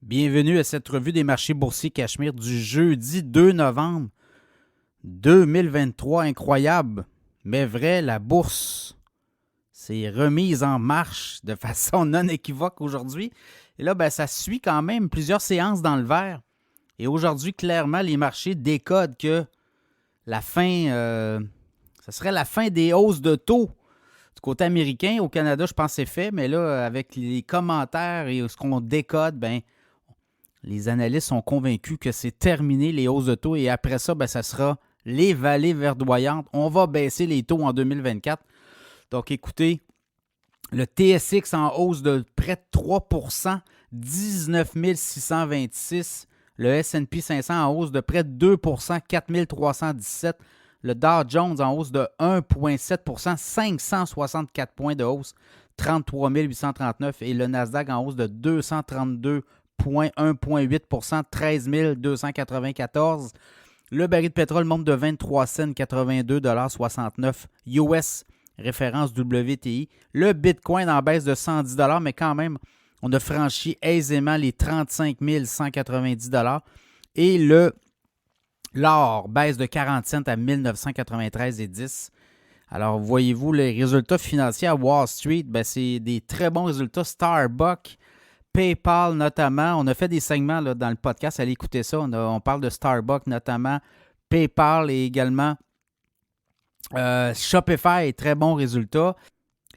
Bienvenue à cette revue des marchés boursiers Cachemire du jeudi 2 novembre 2023. Incroyable, mais vrai, la bourse s'est remise en marche de façon non équivoque aujourd'hui. Et là, ça suit quand même plusieurs séances dans le vert. Et aujourd'hui, clairement, les marchés décodent que la fin, ce serait la fin des hausses de taux du côté américain. Au Canada, je pense que c'est fait, mais là, avec les commentaires et ce qu'on décode, les analystes sont convaincus que c'est terminé les hausses de taux et après ça, ça sera les vallées verdoyantes. On va baisser les taux en 2024. Donc, écoutez, le TSX en hausse de près de 3 19 626. Le S&P 500 en hausse de près de 2 4 317. Le Dow Jones en hausse de 1,7 564 points de hausse, 33 839. Et le Nasdaq en hausse de 232 1,8 13 294. Le baril de pétrole monte de 23 cents, 82,69 US, référence WTI. Le Bitcoin en baisse de 110 mais quand même, on a franchi aisément les 35 190 Et l'or baisse de 40 cents à 1993,10. Alors, voyez-vous, les résultats financiers à Wall Street, c'est des très bons résultats. Starbucks, PayPal notamment. On a fait des segments là, dans le podcast. Allez écouter ça. On parle de Starbucks notamment. PayPal et également Shopify. Très bons résultats.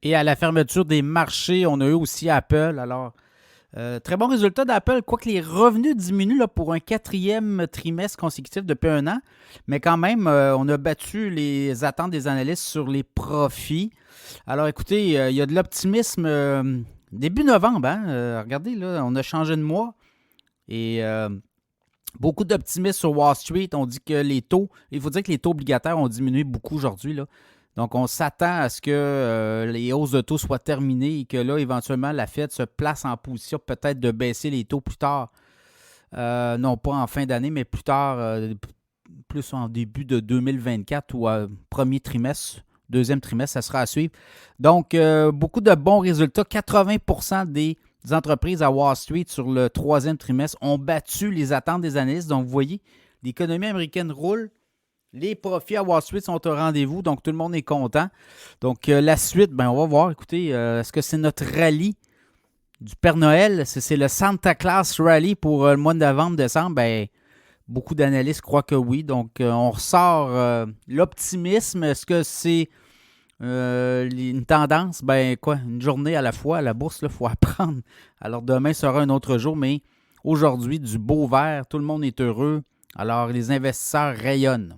Et à la fermeture des marchés, on a eu aussi Apple. Alors, très bon résultat d'Apple. Quoique les revenus diminuent là, pour un quatrième trimestre consécutif depuis un an. Mais quand même, on a battu les attentes des analystes sur les profits. Alors, écoutez, il y a de l'optimisme. Début novembre, regardez, là, on a changé de mois et beaucoup d'optimisme sur Wall Street. On dit que les taux, il faut dire que les taux obligataires ont diminué beaucoup aujourd'hui, là. Donc, on s'attend à ce que les hausses de taux soient terminées et que là, éventuellement, la Fed se place en position peut-être de baisser les taux plus tard. Non pas en fin d'année, mais plus tard, plus en début de 2024 ou premier trimestre. Deuxième trimestre, ça sera à suivre. Donc, beaucoup de bons résultats. 80% des entreprises à Wall Street sur le troisième trimestre ont battu les attentes des analystes. Donc, vous voyez, l'économie américaine roule. Les profits à Wall Street sont au rendez-vous. Donc, tout le monde est content. Donc, la suite, on va voir. Écoutez, est-ce que c'est notre rallye du Père Noël? C'est le Santa Claus Rally pour le mois de novembre-décembre? Beaucoup d'analystes croient que oui. Donc, on ressort l'optimisme. Est-ce que c'est une tendance? Une journée à la fois. À la bourse, il faut apprendre. Alors, demain sera un autre jour, mais aujourd'hui, du beau vert. Tout le monde est heureux. Alors, les investisseurs rayonnent.